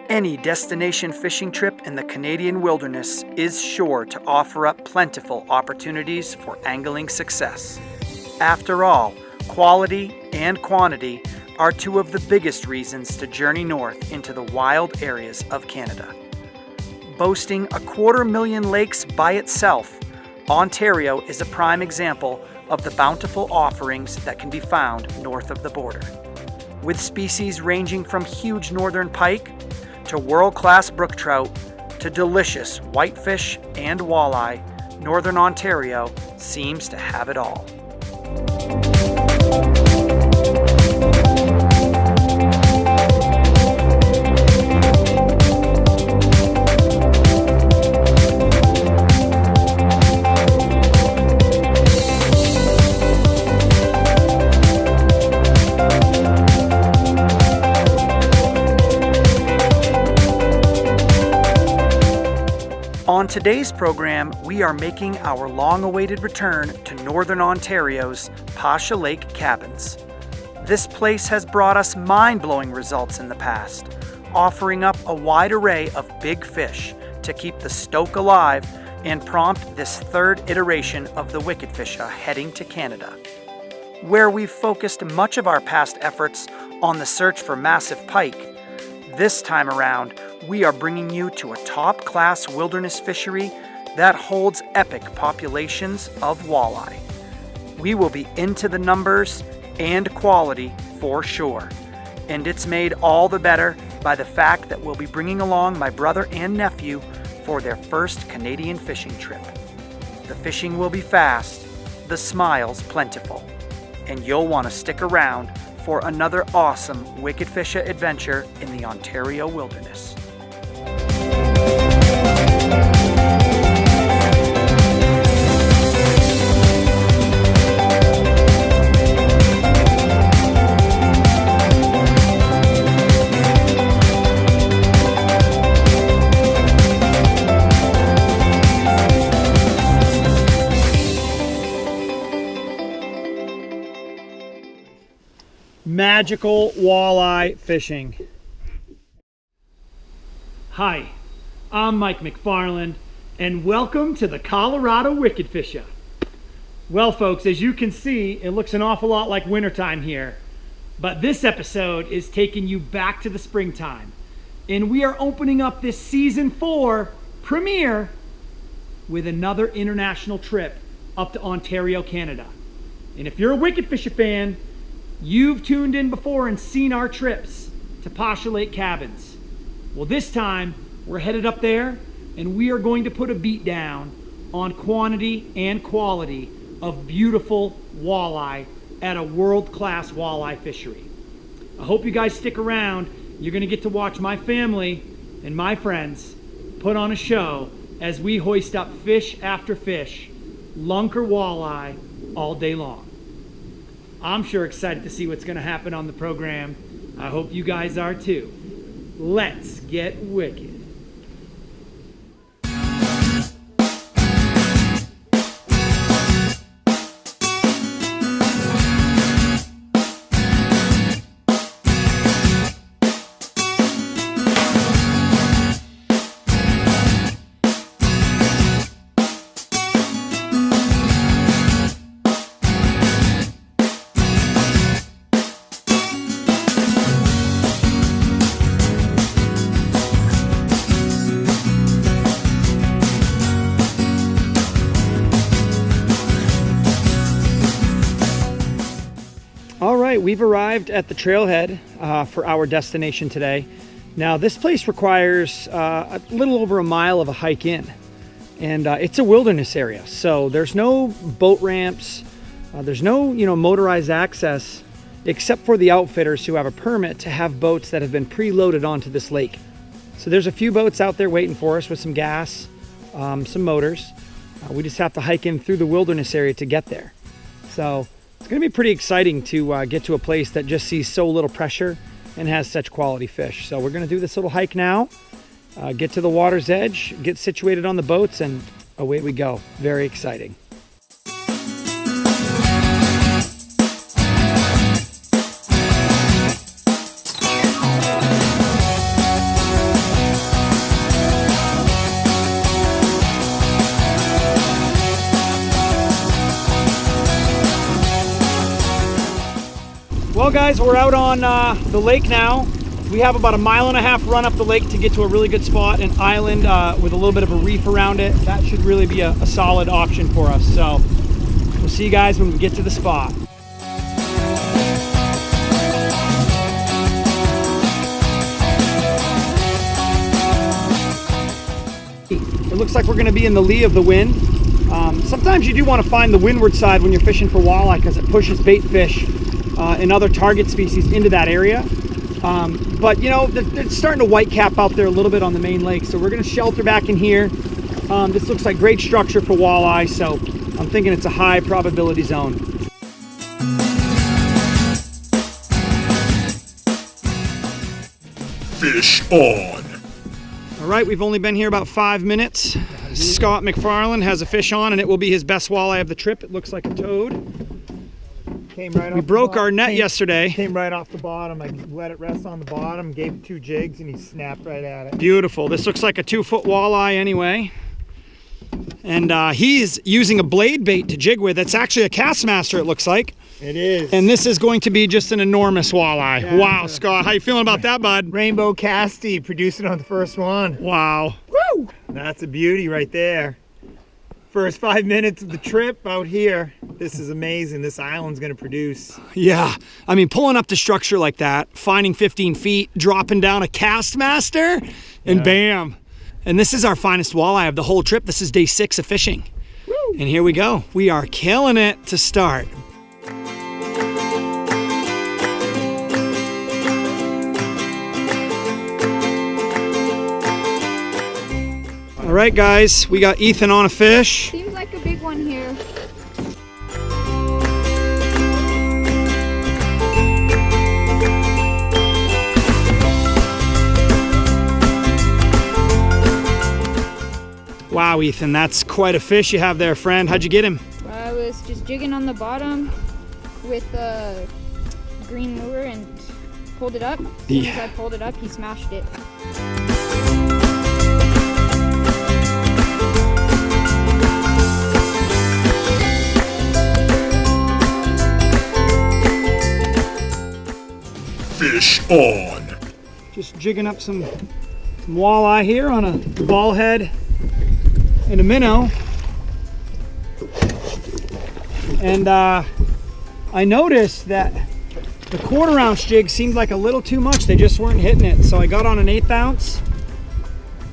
Any destination fishing trip in the Canadian wilderness is sure to offer up plentiful opportunities for angling success. After all, quality and quantity are two of the biggest reasons to journey north into the wild areas of Canada. Boasting 250,000 lakes by itself, Ontario is a prime example of the bountiful offerings that can be found north of the border. With species ranging from huge northern pike to world-class brook trout to delicious whitefish and walleye, Northern Ontario seems to have it all. On today's program, we are making our long-awaited return to Northern Ontario's Pasha Lake Cabins. This place has brought us mind-blowing results in the past, offering up a wide array of big fish to keep the stoke alive and prompt this third iteration of the Wickedfisha heading to Canada. Where we've focused much of our past efforts on the search for massive pike, this time around, we are bringing you to a top-class wilderness fishery that holds epic populations of walleye. We will be into the numbers and quality for sure, and it's made all the better by the fact that we'll be bringing along my brother and nephew for their first Canadian fishing trip. The fishing will be fast, the smiles plentiful, and you'll want to stick around for another awesome Wickedfisha adventure in the Ontario wilderness. Magical walleye fishing. Hi, I'm Mike McFarland, and welcome to the Colorado Wickedfisha. Well, folks, as you can see, it looks an awful lot like wintertime here, but this episode is taking you back to the springtime, and we are opening up this season 4 premiere with another international trip up to Ontario, Canada. And if you're a Wickedfisha fan, you've tuned in before and seen our trips to Pasha Lake Cabins. Well, this time we're headed up there and we are going to put a beat down on quantity and quality of beautiful walleye at a world-class walleye fishery. I hope you guys stick around. You're going to get to watch my family and my friends put on a show as we hoist up fish after fish, lunker walleye all day long. I'm sure excited to see what's going to happen on the program. I hope you guys are too. Let's get wicked. We've arrived at the trailhead for our destination today. Now this place requires a little over a mile of a hike in, and it's a wilderness area, so there's no boat ramps, there's no motorized access except for the outfitters who have a permit to have boats that have been preloaded onto this lake. So there's a few boats out there waiting for us with some gas, some motors. We just have to hike in through the wilderness area to get there. So it's going to be pretty exciting to get to a place that just sees so little pressure and has such quality fish. So we're going to do this little hike now, get to the water's edge, get situated on the boats, and away we go. Very exciting. Well, guys, we're out on the lake now. We have about a 1.5 mile run up the lake to get to a really good spot, an island with a little bit of a reef around it. That should really be a solid option for us. So we'll see you guys when we get to the spot. It looks like we're going to be in the lee of the wind. Sometimes you do want to find the windward side when you're fishing for walleye because it pushes bait fish and other target species into that area. But you know, it's starting to white cap out there a little bit on the main lake, so we're going to shelter back in here. This looks like great structure for walleye, so I'm thinking it's a high probability zone. Fish on. All right, we've only been here about 5 minutes. Scott McFarland has a fish on, and it will be his best walleye of the trip. It looks like a toad. Came right We broke our net yesterday. Came right off the bottom. I let it rest on the bottom, gave it 2 jigs, and he snapped right at it. Beautiful. This looks like a 2-foot walleye anyway. And he's using a blade bait to jig with. It's actually a Castmaster, it looks like. It is. And this is going to be just an enormous walleye. Yeah, wow, Scott, how you feeling about that, bud? Rainbow Casty, producing on the first one. Wow. Woo! That's a beauty right there. First 5 minutes of the trip out here. This is amazing. This island's gonna produce. Yeah, I mean, pulling up the structure like that, finding 15 feet, dropping down a Castmaster, and bam. And this is our finest walleye of the whole trip. This is day 6 of fishing. Woo. And here we go. We are killing it to start. All right, guys, we got Ethan on a fish. Seems like a big one here. Wow, Ethan, that's quite a fish you have there, friend. How'd you get him? I was just jigging on the bottom with a green lure and pulled it up. As soon as I pulled it up, he smashed it. Fish on. Just jigging up some walleye here on a ball head and a minnow. And I noticed that the 1/4 ounce jig seemed like a little too much. They just weren't hitting it. So I got on an 1/8 ounce,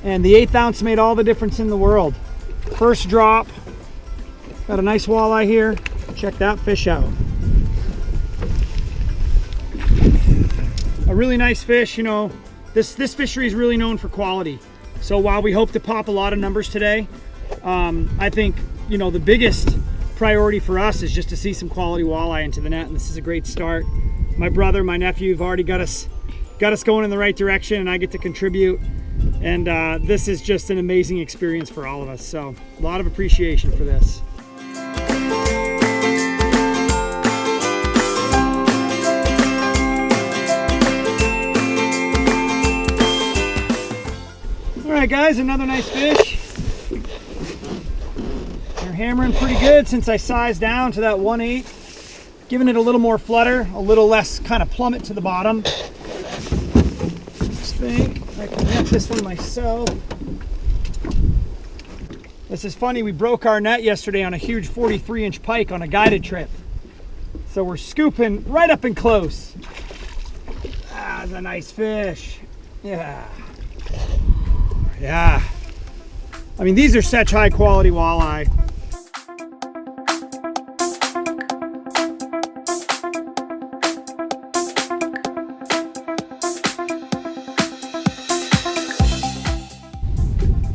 and the 1/8 ounce made all the difference in the world. First drop. Got a nice walleye here. Check that fish out. A really nice fish. You know, this fishery is really known for quality. So while we hope to pop a lot of numbers today, I think, you know, the biggest priority for us is just to see some quality walleye into the net, and this is a great start. My brother, my nephew have already got us going in the right direction, and I get to contribute. And this is just an amazing experience for all of us. So a lot of appreciation for this. All right, guys, another nice fish. They're hammering pretty good since I sized down to that 1/8. Giving it a little more flutter, a little less kind of plummet to the bottom. Just think I can net this one myself. This is funny, we broke our net yesterday on a huge 43-inch pike on a guided trip. So we're scooping right up and close. Ah, that's a nice fish. Yeah. Yeah. I mean, these are such high quality walleye.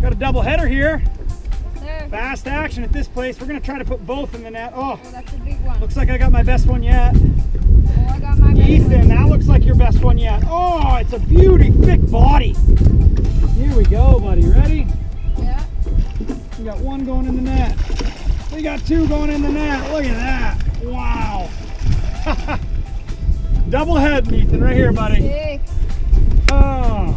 Got a double header here. There. Fast action at this place. We're gonna try to put both in the net. Oh, That's a big one. looks like I got my best one yet. Oh, I got my best Ethan, one. that looks like your best one yet. Oh, it's a beauty, thick body. Here we go, buddy. Ready? Yeah. We got one going in the net. We got 2 going in the net. Look at that. Wow. Double head, Ethan, right here, buddy. Big. Oh.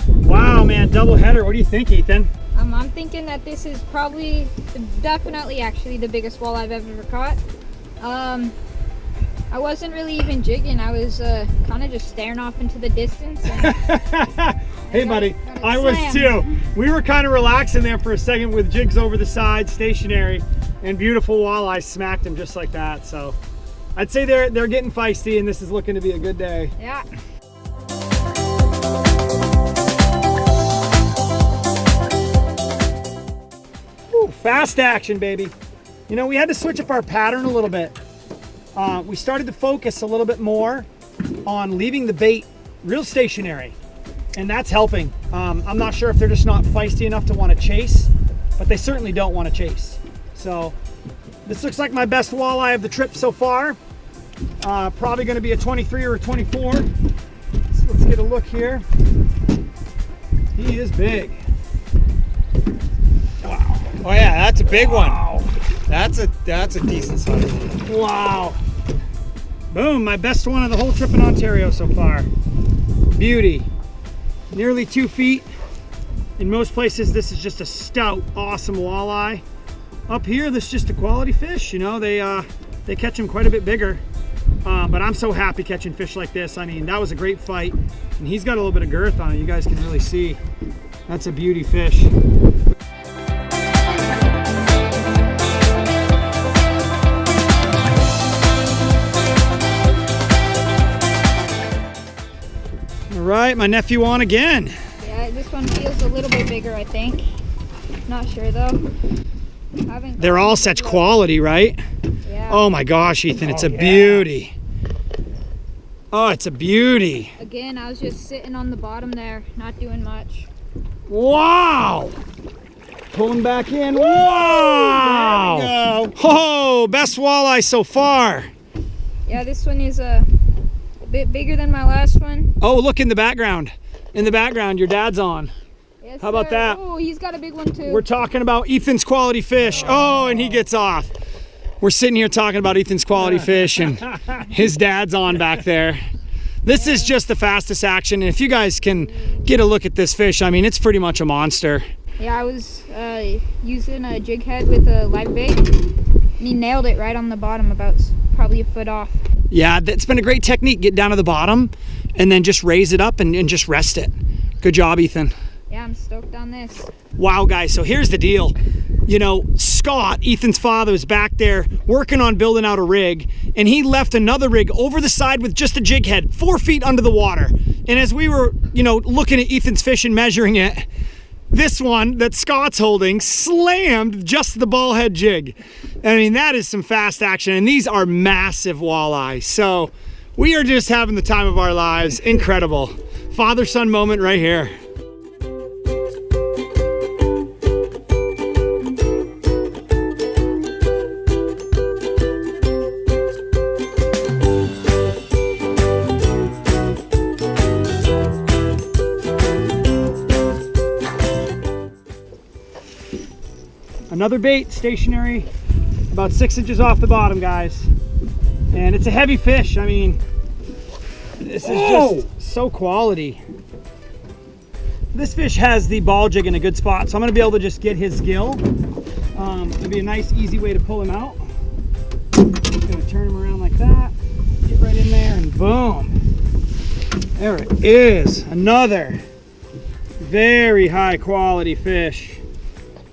Wow, man, double header. What do you think, Ethan? I'm thinking that this is probably, definitely actually the biggest walleye I've ever caught. I wasn't really even jigging. I was kind of just staring off into the distance. And Hey, buddy. I was slam. too. We were kind of relaxing there for a second with jigs over the side, stationary, and beautiful walleye smacked him just like that. So I'd say they're getting feisty, and this is looking to be a good day. Yeah. Ooh, fast action, baby. You know, we had to switch up our pattern a little bit. We started to focus a little bit more on leaving the bait real stationary, and that's helping. I'm not sure if they're just not feisty enough to want to chase, but they certainly don't want to chase. So this looks like my best walleye of the trip so far. Probably going to be a 23 or a 24. So let's get a look here. He is big. Wow. Oh yeah, that's a big Wow. one. That's a decent size one. Wow. Boom, my best one of the whole trip in Ontario so far. Beauty. Nearly 2 feet. In most places, this is just a stout, awesome walleye. Up here, this is just a quality fish. You know, they catch them quite a bit bigger. But I'm so happy catching fish like this. I mean, that was a great fight. And he's got a little bit of girth on it. You guys can really see. That's a beauty fish. All right, my nephew on again. Yeah, this one feels a little bit bigger, I think. Not sure though. They're all such quality, right? Yeah. Oh my gosh, Ethan, it's a yeah. beauty. Oh, it's a beauty. Again, I was just sitting on the bottom there, not doing much. Wow. Pulling back in. Wow. There we go. Oh, best walleye so far. Yeah, this one is a bit bigger than my last one. Oh, look in the background. In the background, your dad's on. Yes, How about sir. that? Oh, he's got a big one too. We're talking about Ethan's quality fish. Oh, and he gets off. We're sitting here talking about Ethan's quality fish, and his dad's on back there. This is just the fastest action, and if you guys can get a look at this fish, I mean, it's pretty much a monster. Yeah, I was using a jig head with a live bait, and he nailed it right on the bottom, about probably a foot off. Yeah, that's been a great technique. Get down to the bottom and then just raise it up and just rest it. Good job, Ethan. Yeah, I'm stoked on this. Wow, guys, so here's the deal. You know, Scott, Ethan's father, was back there working on building out a rig, and he left another rig over the side with just a jig head, 4 feet under the water. And as we were, you know, looking at Ethan's fish and measuring it, this one that Scott's holding slammed just the ball head jig. I mean, that is some fast action, and these are massive walleye. So we are just having the time of our lives. Incredible. Father-son moment right here. Another bait, stationary, about 6 inches off the bottom, guys. And it's a heavy fish. I mean, this is just so quality. This fish has the ball jig in a good spot, so I'm gonna be able to just get his gill. It'll be a nice, easy way to pull him out. Just gonna turn him around like that, get right in there, and boom. There it is, another very high quality fish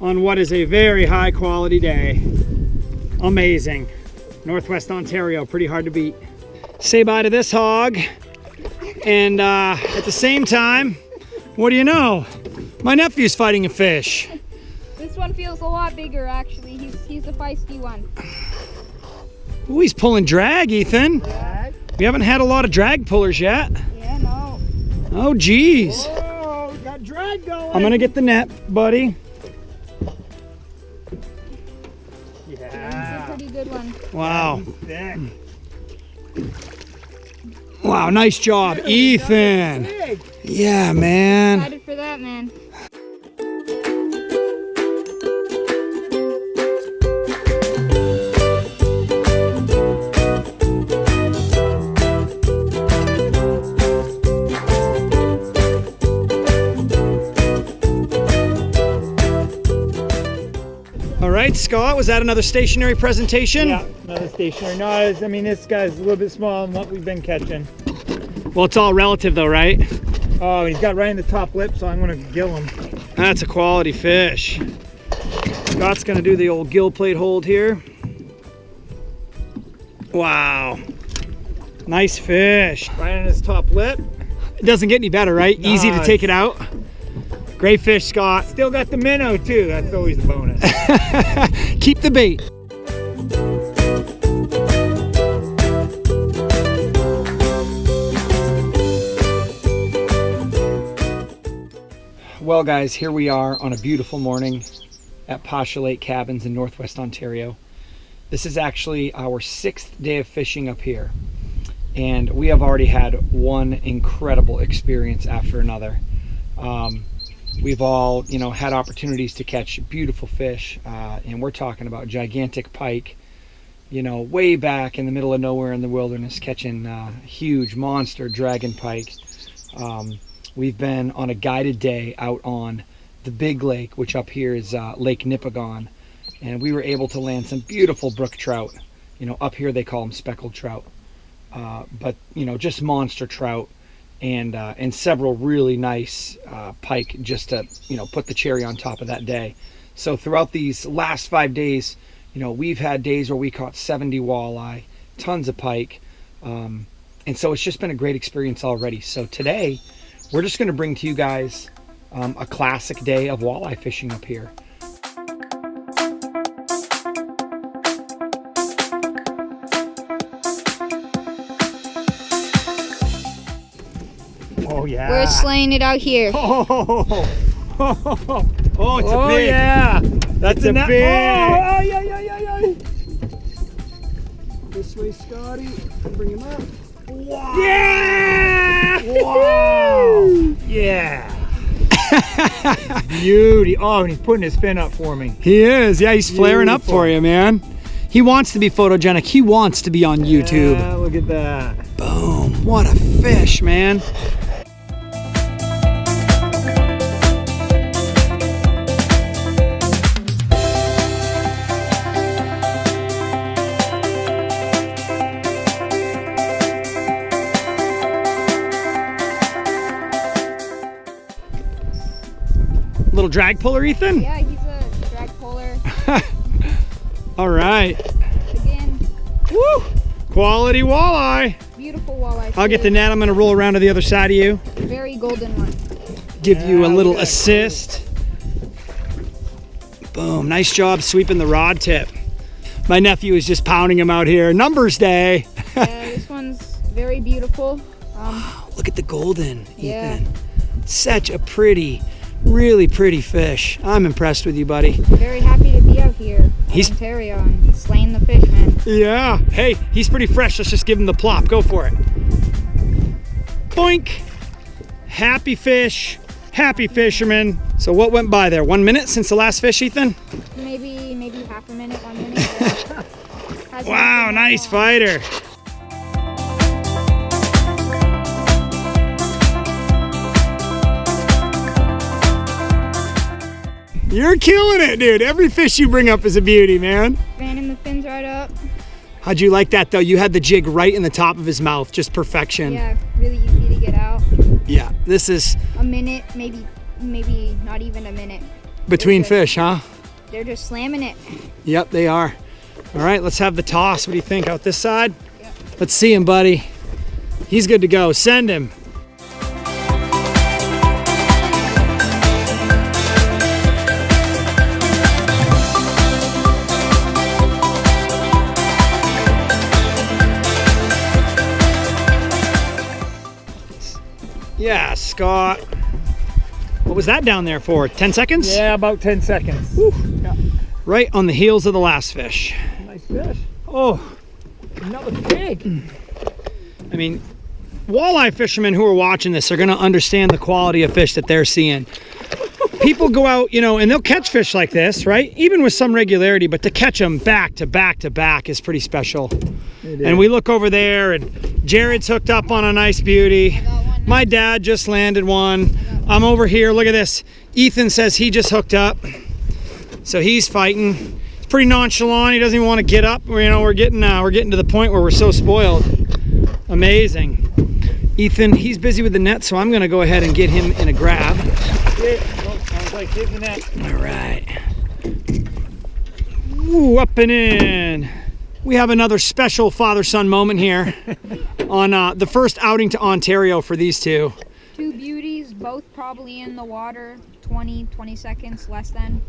on what is a very high quality day. Amazing. Northwest Ontario, pretty hard to beat. Say bye to this hog. And at the same time, what do you know? My nephew's fighting a fish. This one feels a lot bigger, actually. He's a feisty one. Ooh, he's pulling drag, Ethan. Yeah. We haven't had a lot of drag pullers yet. Yeah, no. Oh, geez. Oh, got drag going. I'm gonna get the net, buddy. He's Yeah. a pretty good one. Wow. Thick. Wow, nice job, Ethan. Big. Yeah, man. Excited for that, man. All right, Scott, was that another stationary presentation? Yeah, another stationary. No, I mean, this guy's a little bit smaller than what we've been catching. Well, it's all relative though, right? Oh, he's got right in the top lip, so I'm gonna gill him. That's a quality fish. Scott's gonna do the old gill plate hold here. Wow. Nice fish. Right in his top lip. It doesn't get any better, right? No, Easy to take it out. Great fish, Scott. Still got the minnow too. That's always a bonus. Keep the bait. Well, guys, here we are on a beautiful morning at Pasha Lake Cabins in Northwest Ontario. This is actually our 6th day of fishing up here, and we have already had one incredible experience after another. We've all, had opportunities to catch beautiful fish, and we're talking about gigantic pike, way back in the middle of nowhere in the wilderness, catching huge monster dragon pike. We've been on a guided day out on the big lake, which up here is Lake Nipigon, and we were able to land some beautiful brook trout. Up here they call them speckled trout, but just monster trout, and several really nice pike, just to put the cherry on top of that day. So throughout these last 5 days, we've had days where we caught 70 walleye, tons of pike, and so it's just been a great experience already. So today we're just going to bring to you guys a classic day of walleye fishing up here. Oh yeah. We're slaying it out here. Oh, it's a big. Yeah, That's a big. Oh, yeah. This way, Scotty. Bring him up. Wow. Yeah! Wow. Yeah. Beauty. Oh, and he's putting his fin up for me. He is. Yeah, he's flaring up for you, man. He wants to be photogenic. He wants to be on YouTube. Yeah, look at that. Boom. What a fish, man. Little drag puller, Ethan? Yeah, he's a drag puller. All right. Again, Woo! Quality walleye. beautiful walleye. I'll get the net. I'm going to roll around to the other side of you. Very golden one. Give you a little look at that. assist. Boom. Nice job sweeping the rod tip. My nephew is just pounding him out here. Numbers day. Yeah, this one's very beautiful. Look at the golden, Yeah. Ethan. Such a pretty, really pretty fish. I'm impressed with you, buddy. Very happy to be out here in He's- Ontario and slaying the fish, man. Yeah. Hey, he's pretty fresh. Let's just give him the plop. Go for it. Boink. Happy fish. Happy fisherman. So what went by there? 1 minute since the last fish, Ethan? Maybe half a minute, 1 minute. Hasn't Wow, been that nice long. fighter. You're killing it, dude. Every fish you bring up is a beauty, man. Fanning the fins right up. How'd you like that, though? You had the jig right in the top of his mouth, just perfection. Yeah, really easy to get out. Yeah, this is A minute, maybe not even a minute. between They're fish, huh? They're just slamming it. Yep, they are. All right, let's have the toss. What do you think? Out this side? Yep. Let's see him, buddy. He's good to go. Send him. Yeah, Scott. What was that down there for? 10 seconds? Yeah, about 10 seconds. Yeah. Right on the heels of the last fish. Nice fish. Oh, Another pig. I mean, walleye fishermen who are watching this are going to understand the quality of fish that they're seeing. People go out, and they'll catch fish like this, right? Even with some regularity, but to catch them back to back to back is pretty special. And we look over there, and Jared's hooked up on a nice beauty. Got one. My dad just landed one. I'm over here. Look at this. Ethan says he just hooked up. So he's fighting. pretty nonchalant. He doesn't even want to get up. We're getting to the point where we're so spoiled. Amazing. Ethan, he's busy with the net, so I'm gonna go ahead and get him in a grab. All right. Ooh, up and in. We have another special father-son moment here on the first outing to Ontario for these two. Two beauties, both probably in the water 20 seconds less than.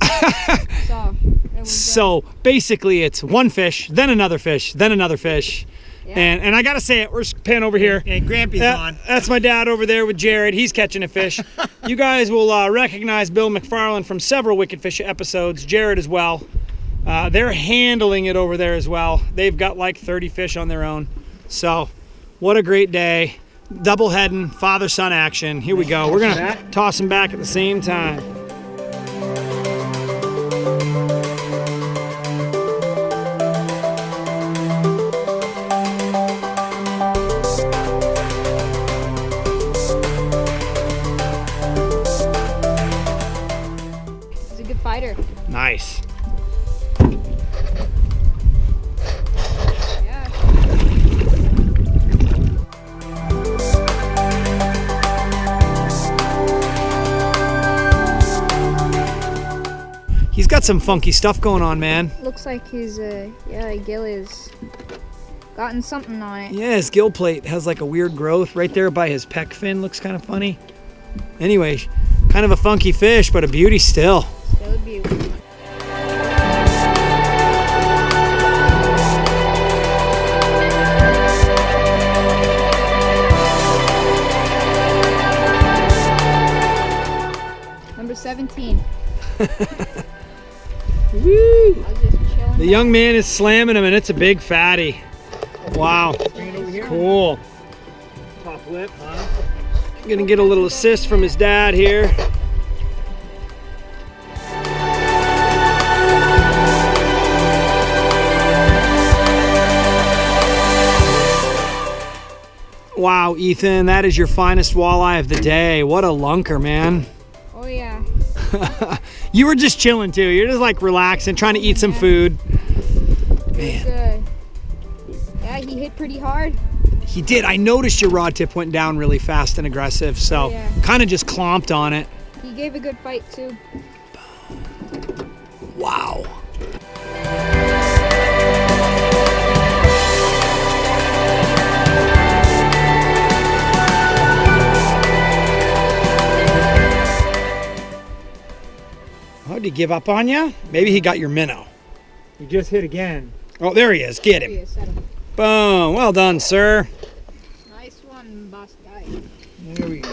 So basically it's one fish, then another fish, then another fish. Yeah. And I gotta say it, we're pan over here. And Grampy's on. That's my dad over there with Jared. He's catching a fish. You guys will recognize Bill McFarland from several Wickedfisha episodes. Jared as well. They're handling it over there as well. They've got like 30 fish on their own. So what a great day. Double heading, father-son action. Here we go. We're gonna toss them back at the same time. He's a good fighter. Nice. He's got some funky stuff going on, man. Looks like his gill is gotten something on it. Yeah, his gill plate has like a weird growth right there by his pec fin. Looks kind of funny. Anyway, kind of a funky fish, but a beauty still. Still a beauty. Number 17. Woo! The young man is slamming him, and it's a big fatty. Wow. Cool. Top lip, huh? Gonna get a little assist from his dad here. Wow, Ethan, that is your finest walleye of the day. What a lunker, man. Oh yeah. You were just chilling too. You're just like relaxing, trying to eat some food. Man. Yeah, he hit pretty hard. He did. I noticed your rod tip went down really fast and aggressive, so kind of just clomped on it. He gave a good fight too. Wow. Oh, did he give up on you? Maybe he got your minnow. He just hit again. Oh, there he is. Get him. Boom. Well done, sir. Nice one, boss guy. There we go.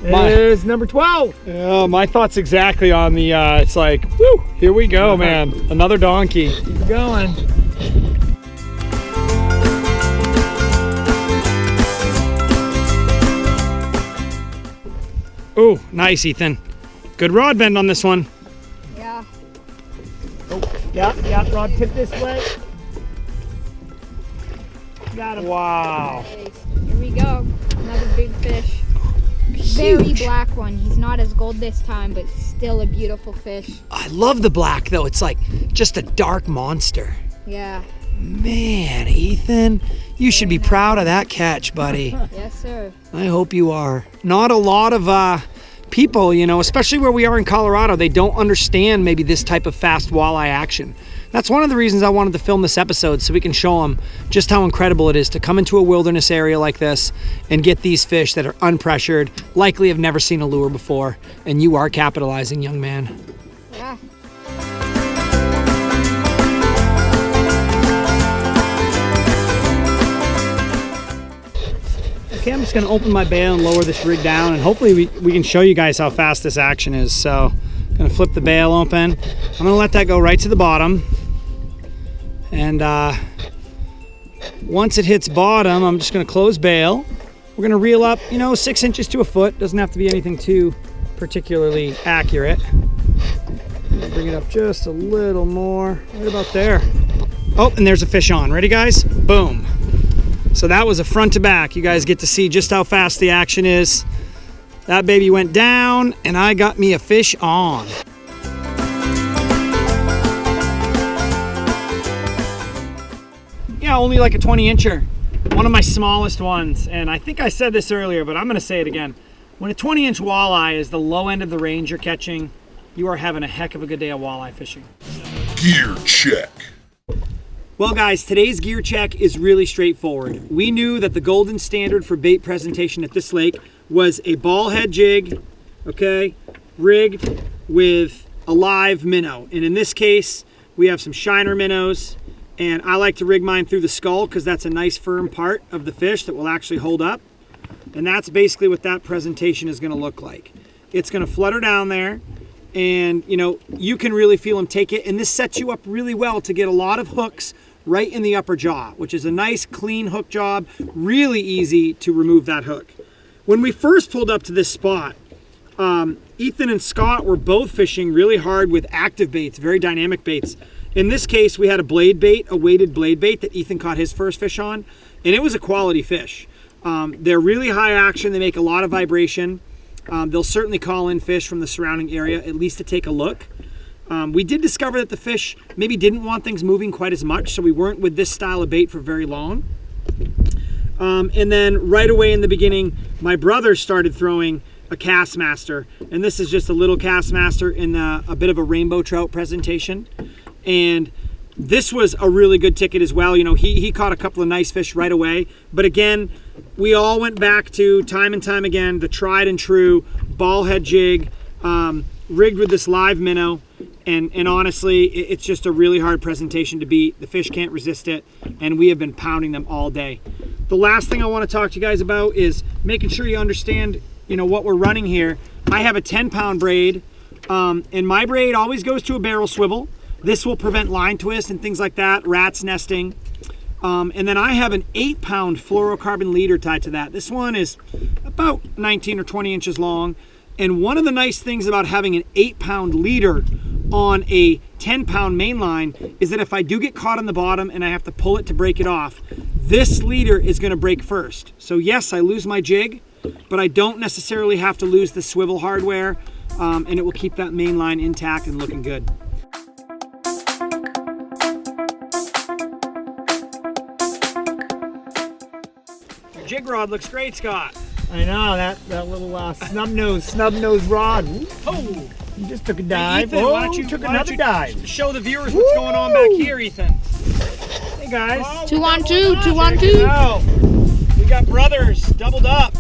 There's number 12. My thoughts exactly on the, it's like, woo, here we go, man. Another donkey. Keep going. Oh, nice, Ethan. Good rod bend on this one. Yeah. Oh, yeah, rod tip this way. Got him. Wow. Here we go. Another big fish. Very black one. He's not as gold this time, but still a beautiful fish. I love the black though. It's like just a dark monster. Yeah. Man, Ethan, you should be proud of that catch, buddy. Yes, sir. I hope you are. Not a lot of people, you know, especially where we are in Colorado, they don't understand maybe this type of fast walleye action. That's one of the reasons I wanted to film this episode, so we can show them just how incredible it is to come into a wilderness area like this and get these fish that are unpressured, likely have never seen a lure before, and you are capitalizing, young man. Yeah. Okay, I'm just gonna open my bail and lower this rig down, and hopefully we can show you guys how fast this action is. So, gonna flip the bail open. I'm gonna let that go right to the bottom. And once it hits bottom, I'm just gonna close bail. We're gonna reel up, you know, 6 inches to a foot. Doesn't have to be anything too particularly accurate. Bring it up just a little more, right about there. Oh, and there's a fish on. Ready, guys? Boom. So that was a front to back. You guys get to see just how fast the action is. That baby went down, and I got me a fish on. Yeah, only like a 20-incher. One of my smallest ones. And I think I said this earlier, but I'm gonna say it again. When a 20-inch walleye is the low end of the range you're catching, you are having a heck of a good day of walleye fishing. Gear check. Well guys, today's gear check is really straightforward. We knew that the golden standard for bait presentation at this lake was a ball head jig, okay, rigged with a live minnow. And in this case, we have some shiner minnows, and I like to rig mine through the skull because that's a nice firm part of the fish that will actually hold up. And that's basically what that presentation is gonna look like. It's gonna flutter down there, and you know, you can really feel them take it, and this sets you up really well to get a lot of hooks right in the upper jaw, which is a nice clean hook job, really easy to remove that hook. When we first pulled up to this spot, Ethan and Scott were both fishing really hard with active baits, very dynamic baits. In this case, we had a blade bait, a weighted blade bait that Ethan caught his first fish on, and it was a quality fish. They're really high action, they make a lot of vibration. They'll certainly call in fish from the surrounding area, at least to take a look. We did discover that the fish maybe didn't want things moving quite as much, so we weren't with this style of bait for very long. And then right away in the beginning, my brother started throwing a Castmaster, and this is just a little Castmaster in a bit of a rainbow trout presentation. And this was a really good ticket as well. You know, he caught a couple of nice fish right away. But again, we all went back to, time and time again, the tried and true ball head jig, rigged with this live minnow. And honestly, it's just a really hard presentation to beat. The fish can't resist it, and we have been pounding them all day. The last thing I want to talk to you guys about is making sure you understand, you know, what we're running here. I have a 10-pound braid, and my braid always goes to a barrel swivel. This will prevent line twist and things like that, rats nesting. And then I have an 8-pound fluorocarbon leader tied to that. This one is about 19 or 20 inches long. And one of the nice things about having an 8-pound leader on a 10-pound main line is that if I do get caught on the bottom and I have to pull it to break it off, this leader is gonna break first. So yes, I lose my jig, but I don't necessarily have to lose the swivel hardware, and it will keep that main line intact and looking good. Your jig rod looks great, Scott. I know, that little snub nose rod. Oh, you just took a dive. Hey, Ethan, why don't you dive. Show the viewers what's going on back here, Ethan. Hey guys. Oh, 2 on 2, 2 on 2. Wow. We got brothers doubled up.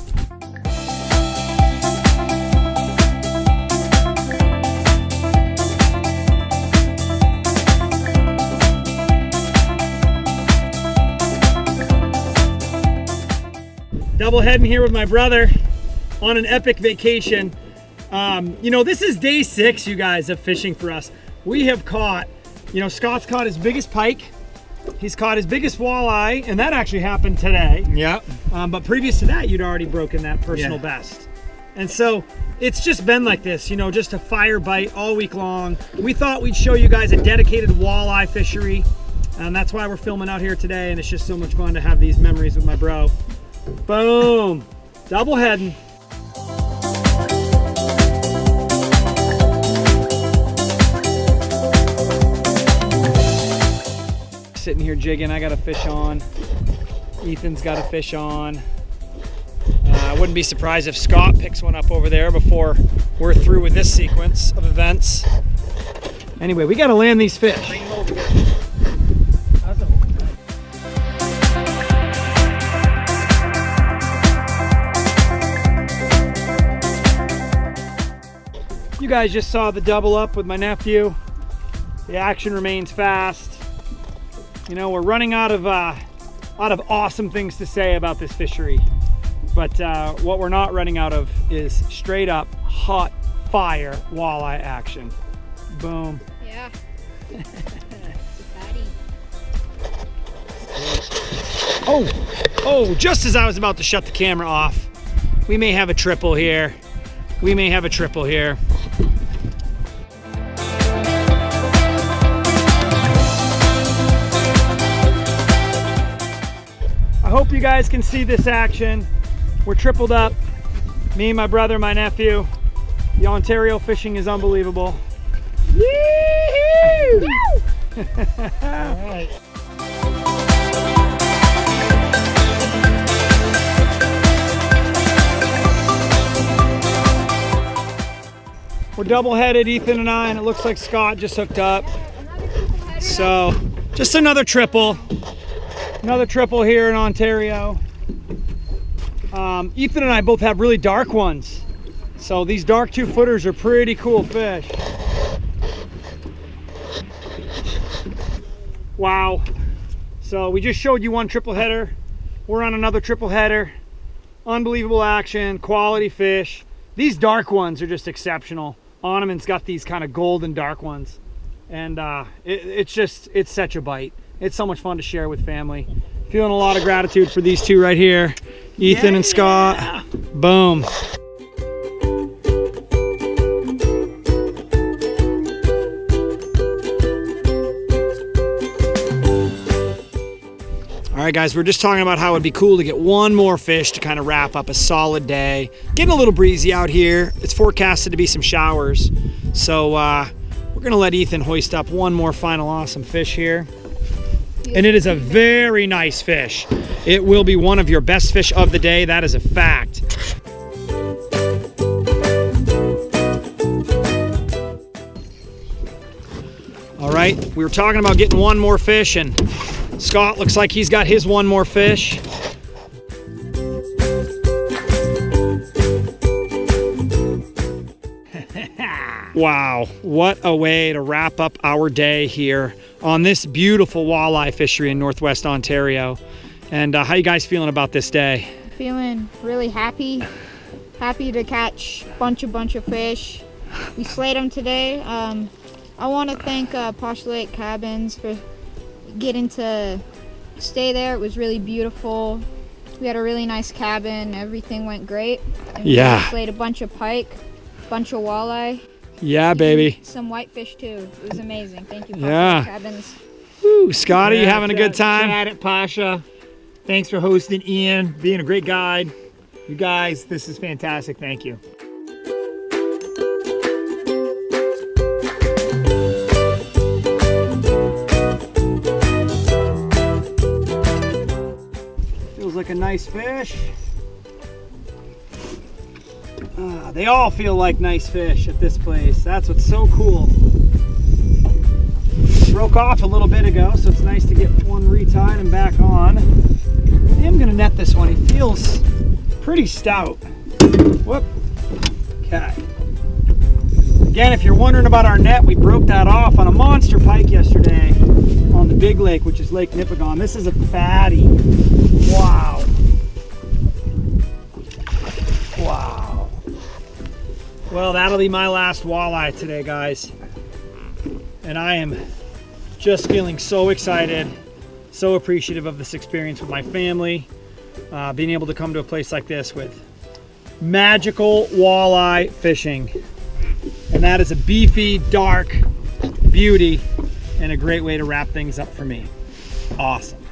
Double heading here with my brother on an epic vacation. You know, this is day 6, you guys, of fishing for us. We have caught, you know, Scott's caught his biggest pike. He's caught his biggest walleye, and that actually happened today. Yeah. But previous to that, you'd already broken that personal best. And so it's just been like this, you know, just a fire bite all week long. We thought we'd show you guys a dedicated walleye fishery, and that's why we're filming out here today, and it's just so much fun to have these memories with my bro. Boom, double heading. Sitting here jigging, I got a fish on. Ethan's got a fish on. I wouldn't be surprised if Scott picks one up over there before we're through with this sequence of events. Anyway, we gotta land these fish. Bring them over here. You guys just saw the double up with my nephew. The action remains fast. You know, we're running out of awesome things to say about this fishery, but what we're not running out of is straight up hot fire walleye action. Boom. Yeah. It's a fatty. Oh, Oh, just as I was about to shut the camera off, we may have a triple here. We may have a triple here. I hope you guys can see this action. We're tripled up. Me, my brother, my nephew. The Ontario fishing is unbelievable. Yee-hoo! All right. We're double-headed, Ethan and I, and it looks like Scott just hooked up. So, just another triple. Another triple here in Ontario. Ethan and I both have really dark ones. So these dark 2-footers are pretty cool fish. Wow. So we just showed you one triple header. We're on another triple header. Unbelievable action, quality fish. These dark ones are just exceptional. Ornament's got these kind of golden dark ones. And it's such a bite. It's so much fun to share with family. Feeling a lot of gratitude for these two right here. Ethan and Scott. Boom. All right, guys, we're just talking about how it'd be cool to get one more fish to kind of wrap up a solid day. Getting a little breezy out here. It's forecasted to be some showers. So we're gonna let Ethan hoist up one more final awesome fish here. And it is a very nice fish. It will be one of your best fish of the day. That is a fact. All right, we were talking about getting one more fish, and Scott looks like he's got his one more fish. Wow, what a way to wrap up our day here on this beautiful walleye fishery in Northwest Ontario. And how you guys feeling about this day? Feeling really happy. Happy to catch a bunch of fish. We slayed them today. I want to thank Pasha Lake Cabins for getting to stay there. It was really beautiful. We had a really nice cabin. Everything went great. And we slayed a bunch of pike, a bunch of walleye. Yeah, baby. Some whitefish too. It was amazing. Thank you, Pasha Lake Cabins. Woo, Scotty, you having a good time? At it, Pasha. Thanks for hosting, Ian, being a great guide. You guys, this is fantastic. Thank you. Feels like a nice fish. They all feel like nice fish at this place. That's what's so cool. Broke off a little bit ago, so it's nice to get one retied and back on. I am gonna net this one. He feels pretty stout. Whoop. Okay. Again, if you're wondering about our net, we broke that off on a monster pike yesterday on the big lake, which is Lake Nipigon. This is a fatty. Wow. Wow. Well, that'll be my last walleye today, guys. And I am just feeling so excited, so appreciative of this experience with my family, being able to come to a place like this with magical walleye fishing. And that is a beefy, dark beauty and a great way to wrap things up for me. Awesome.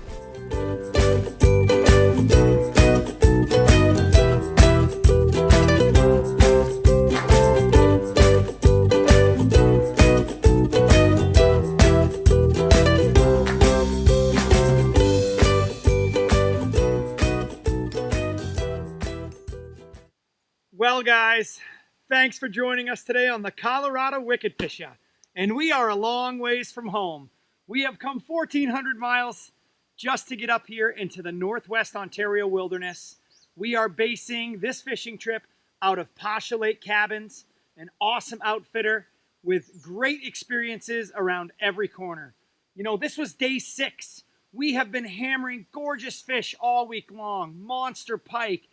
Well, guys, thanks for joining us today on the Colorado Wickedfisha. And we are a long ways from home. We have come 1,400 miles just to get up here into the Northwest Ontario wilderness. We are basing this fishing trip out of Pasha Lake Cabins, an awesome outfitter with great experiences around every corner. You know, this was day 6. We have been hammering gorgeous fish all week long, monster pike,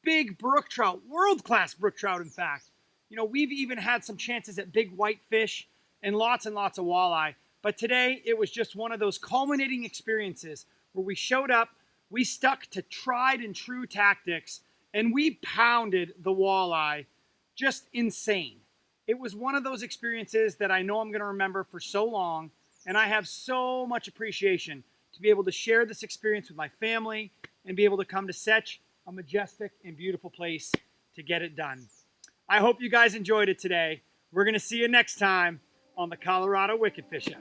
big brook trout, world-class brook trout, in fact. You know, we've even had some chances at big whitefish and lots of walleye. But today, it was just one of those culminating experiences where we showed up, We stuck to tried and true tactics, and we pounded the walleye. Just insane. It was one of those experiences that I know I'm going to remember for so long, and I have so much appreciation to be able to share this experience with my family and be able to come to such a majestic and beautiful place to get it done. I hope you guys enjoyed it today. We're going to see you next time on the Colorado Wickedfisha.